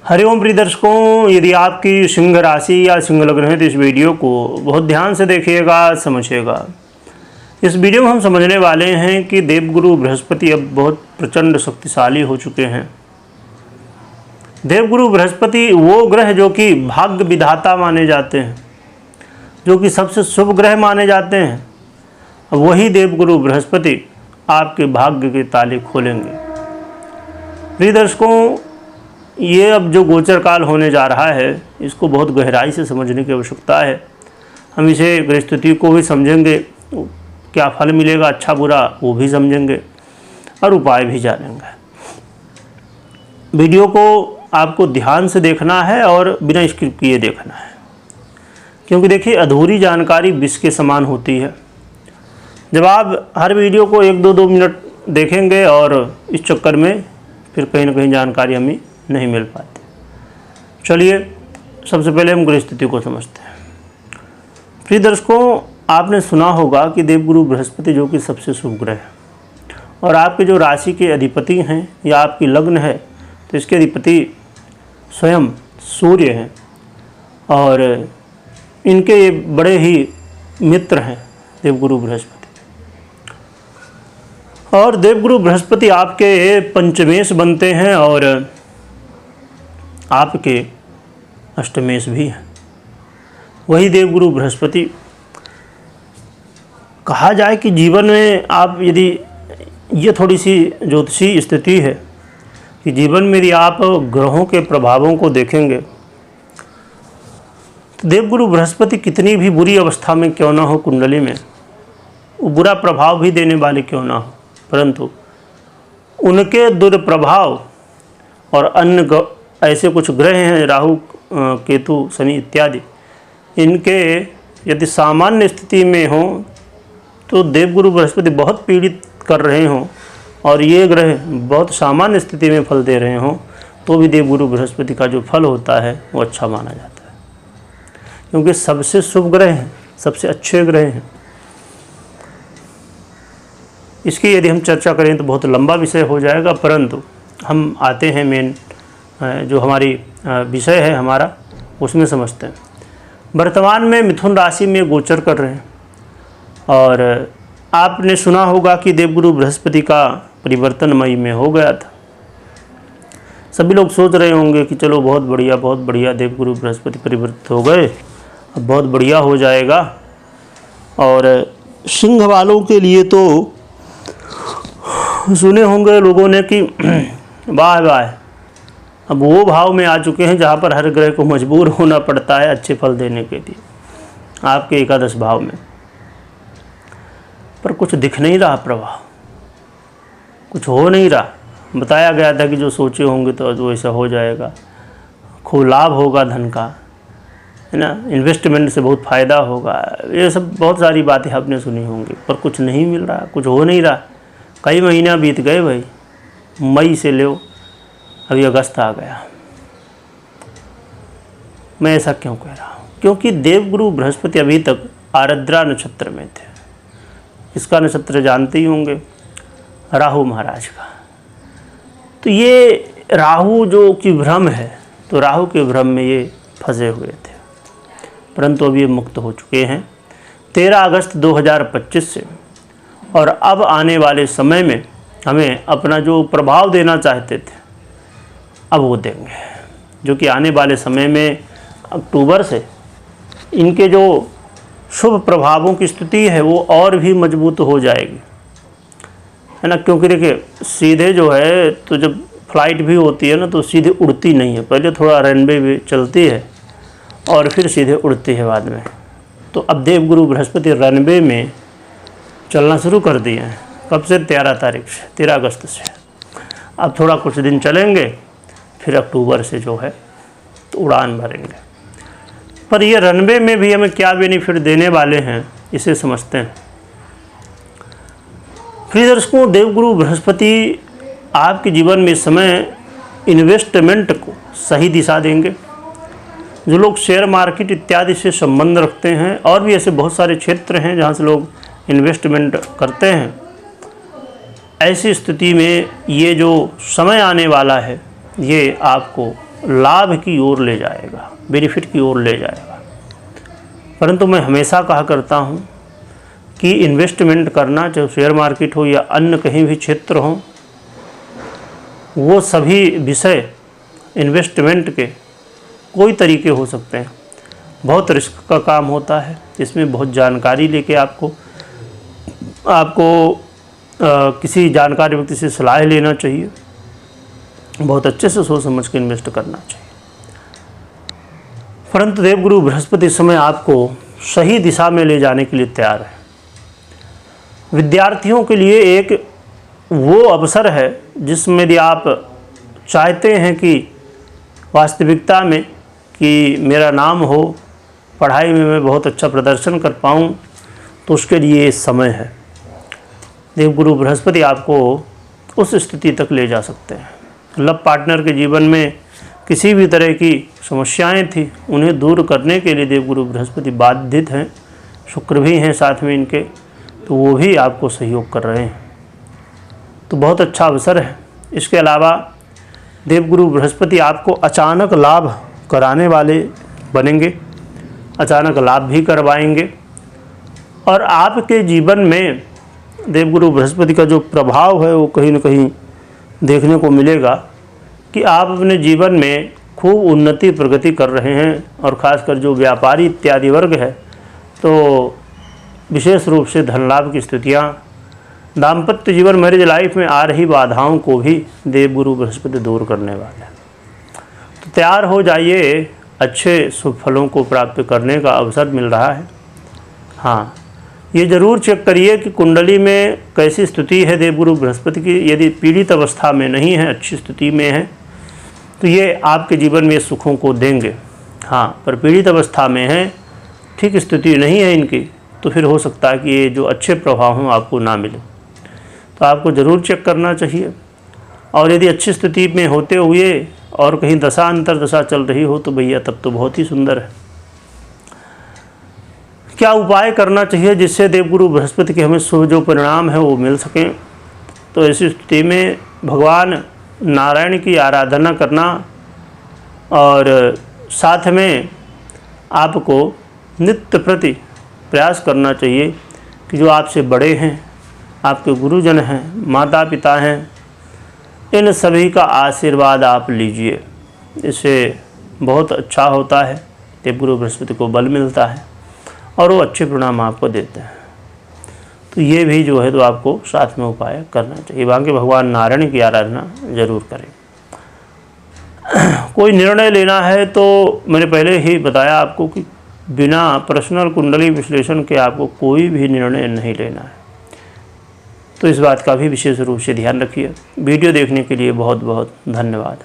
हरिओम प्रिय दर्शकों, यदि आपकी सिंह राशि या सिंह लग्न है तो इस वीडियो को बहुत ध्यान से देखिएगा, समझिएगा। इस वीडियो में हम समझने वाले हैं कि देवगुरु बृहस्पति अब बहुत प्रचंड शक्तिशाली हो चुके हैं। देवगुरु बृहस्पति वो ग्रह जो कि भाग्य विधाता माने जाते हैं, जो कि सबसे शुभ ग्रह माने जाते हैं, वही देवगुरु बृहस्पति आपके भाग्य के ताले खोलेंगे। प्रिय दर्शकों, ये अब जो गोचर काल होने जा रहा है, इसको बहुत गहराई से समझने की आवश्यकता है। हम इसे गृहस्थिति को भी समझेंगे, क्या फल मिलेगा अच्छा बुरा वो भी समझेंगे और उपाय भी जानेंगे। वीडियो को आपको ध्यान से देखना है और बिना स्किप किए देखना है, क्योंकि देखिए अधूरी जानकारी विष के समान होती है। जब आप हर वीडियो को 1-2 मिनट देखेंगे और इस चक्कर में फिर कहीं ना कहीं जानकारी हमें नहीं मिल पाती। चलिए सबसे पहले हम गृहस्थिति को समझते हैं। प्रिय दर्शकों, आपने सुना होगा कि देवगुरु बृहस्पति जो कि सबसे शुभ ग्रह है और आपके जो राशि के अधिपति हैं या आपकी लग्न है तो इसके अधिपति स्वयं सूर्य हैं और इनके ये बड़े ही मित्र हैं देवगुरु बृहस्पति। और देवगुरु बृहस्पति आपके पंचमेश बनते हैं और आपके अष्टमेश भी हैं। वही देवगुरु बृहस्पति, कहा जाए कि जीवन में आप यदि ये थोड़ी सी ज्योतिषी स्थिति है कि जीवन में यदि आप ग्रहों के प्रभावों को देखेंगे तो देवगुरु बृहस्पति कितनी भी बुरी अवस्था में क्यों ना हो कुंडली में, वो बुरा प्रभाव भी देने वाले क्यों ना हो, परंतु उनके दुर्प्रभाव और अन्य ऐसे कुछ ग्रह हैं, राहु केतु शनि इत्यादि, इनके यदि सामान्य स्थिति में हो तो देवगुरु बृहस्पति बहुत पीड़ित कर रहे हों और ये ग्रह बहुत सामान्य स्थिति में फल दे रहे हों तो भी देवगुरु बृहस्पति का जो फल होता है वो अच्छा माना जाता है, क्योंकि सबसे शुभ ग्रह हैं, सबसे अच्छे ग्रह हैं। इसकी यदि हम चर्चा करें तो बहुत लंबा विषय हो जाएगा, परंतु हम आते हैं मेन जो हमारी विषय है हमारा, उसमें समझते हैं। वर्तमान में मिथुन राशि में गोचर कर रहे हैं और आपने सुना होगा कि देवगुरु बृहस्पति का परिवर्तन मई में हो गया था। सभी लोग सोच रहे होंगे कि चलो बहुत बढ़िया देवगुरु बृहस्पति परिवर्तित हो गए, अब बहुत बढ़िया हो जाएगा। और सिंह वालों के लिए तो सुने होंगे लोगों ने कि वाह वाह, अब वो भाव में आ चुके हैं जहाँ पर हर ग्रह को मजबूर होना पड़ता है अच्छे फल देने के लिए, आपके एकादश भाव में। पर कुछ दिख नहीं रहा प्रभाव, कुछ हो नहीं रहा। बताया गया था कि जो सोचे होंगे तो वो ऐसा हो जाएगा, खूब लाभ होगा धन का, है ना, इन्वेस्टमेंट से बहुत फ़ायदा होगा, ये सब बहुत सारी बातें आपने सुनी होंगी, पर कुछ नहीं मिल रहा, कुछ हो नहीं रहा। कई महीना बीत गए भाई, मई से लो अभी अगस्त आ गया। मैं ऐसा क्यों कह रहा हूँ? क्योंकि देवगुरु बृहस्पति अभी तक आर्द्रा नक्षत्र में थे। इसका नक्षत्र जानते ही होंगे, राहु महाराज का। तो ये राहु जो कि भ्रम है, तो राहु के भ्रम में ये फंसे हुए थे, परंतु अब ये मुक्त हो चुके हैं 13 अगस्त 2025 से। और अब आने वाले समय में हमें अपना जो प्रभाव देना चाहते थे अब वो देंगे, जो कि आने वाले समय में अक्टूबर से इनके जो शुभ प्रभावों की स्थिति है वो और भी मजबूत हो जाएगी, है ना। क्योंकि देखिए सीधे जो है तो जब फ्लाइट भी होती है ना तो सीधे उड़ती नहीं है, पहले थोड़ा रनवे भी चलती है और फिर सीधे उड़ती है बाद में। तो अब देवगुरु बृहस्पति रनवे में चलना शुरू कर दिए हैं। कब से? 13 तारीख से, 13 अगस्त से। अब थोड़ा कुछ दिन चलेंगे, फिर अक्टूबर से जो है तो उड़ान भरेंगे। पर ये रनवे में भी हमें क्या बेनिफिट देने वाले हैं, इसे समझते हैं। प्रिय दर्शकों, देवगुरु बृहस्पति आपके जीवन में इस समय इन्वेस्टमेंट को सही दिशा देंगे। जो लोग शेयर मार्केट इत्यादि से संबंध रखते हैं, और भी ऐसे बहुत सारे क्षेत्र हैं जहाँ से लोग इन्वेस्टमेंट करते हैं, ऐसी स्थिति में ये जो समय आने वाला है ये आपको लाभ की ओर ले जाएगा, बेनिफिट की ओर ले जाएगा। परंतु मैं हमेशा कहा करता हूँ कि इन्वेस्टमेंट करना, चाहे शेयर मार्केट हो या अन्य कहीं भी क्षेत्र हो, वो सभी विषय इन्वेस्टमेंट के कोई तरीके हो सकते हैं। बहुत रिस्क का काम होता है, इसमें बहुत जानकारी लेके आपको किसी जानकार व्यक्ति से सलाह लेना चाहिए, बहुत अच्छे से सोच समझ के इन्वेस्ट करना चाहिए। परंतु देवगुरु बृहस्पति इस समय आपको सही दिशा में ले जाने के लिए तैयार है। विद्यार्थियों के लिए एक वो अवसर है जिसमें यदि आप चाहते हैं कि वास्तविकता में कि मेरा नाम हो, पढ़ाई में मैं बहुत अच्छा प्रदर्शन कर पाऊँ, तो उसके लिए समय है। देवगुरु बृहस्पति आपको उस स्थिति तक ले जा सकते हैं। लव पार्टनर के जीवन में किसी भी तरह की समस्याएं थी, उन्हें दूर करने के लिए देवगुरु बृहस्पति बाधित हैं, शुक्र भी हैं साथ में इनके, तो वो भी आपको सहयोग कर रहे हैं, तो बहुत अच्छा अवसर है। इसके अलावा देवगुरु बृहस्पति आपको अचानक लाभ कराने वाले बनेंगे, अचानक लाभ भी करवाएंगे। और आपके जीवन में देवगुरु बृहस्पति का जो प्रभाव है वो कहीं न कहीं देखने को मिलेगा कि आप अपने जीवन में खूब उन्नति प्रगति कर रहे हैं। और ख़ासकर जो व्यापारी इत्यादि वर्ग है, तो विशेष रूप से धन लाभ की स्थितियाँ, दाम्पत्य जीवन मैरिज लाइफ में आ रही बाधाओं को भी देवगुरु बृहस्पति दूर करने वाले हैं। तो तैयार हो जाइए, अच्छे शुभ फलों को प्राप्त करने का अवसर मिल रहा है। हाँ, ये ज़रूर चेक करिए कि कुंडली में कैसी स्थिति है देवगुरु बृहस्पति की। यदि पीड़ित अवस्था में नहीं है, अच्छी स्थिति में है, तो ये आपके जीवन में सुखों को देंगे। हाँ, पर पीड़ित अवस्था में है, ठीक स्थिति नहीं है इनकी, तो फिर हो सकता है कि ये जो अच्छे प्रभाव हों आपको ना मिले। तो आपको ज़रूर चेक करना चाहिए। और यदि अच्छी स्थिति में होते हुए और कहीं दशा अंतर दशा चल रही हो, तो भैया तब तो बहुत ही सुंदर है। क्या उपाय करना चाहिए जिससे देवगुरु बृहस्पति के हमें शुभ जो परिणाम है वो मिल सकें? तो ऐसी स्थिति में भगवान नारायण की आराधना करना, और साथ में आपको नित्य प्रति प्रयास करना चाहिए कि जो आपसे बड़े हैं, आपके गुरुजन हैं, माता पिता हैं, इन सभी का आशीर्वाद आप लीजिए। इससे बहुत अच्छा होता है, देवगुरु बृहस्पति को बल मिलता है और वो अच्छे परिणाम आपको देते हैं। तो ये भी जो है तो आपको साथ में उपाय करना चाहिए। बाकी भगवान नारायण की आराधना जरूर करें। कोई निर्णय लेना है तो मैंने पहले ही बताया आपको कि बिना पर्सनल कुंडली विश्लेषण के आपको कोई भी निर्णय नहीं लेना है। तो इस बात का भी विशेष रूप से ध्यान रखिए। वीडियो देखने के लिए बहुत बहुत धन्यवाद।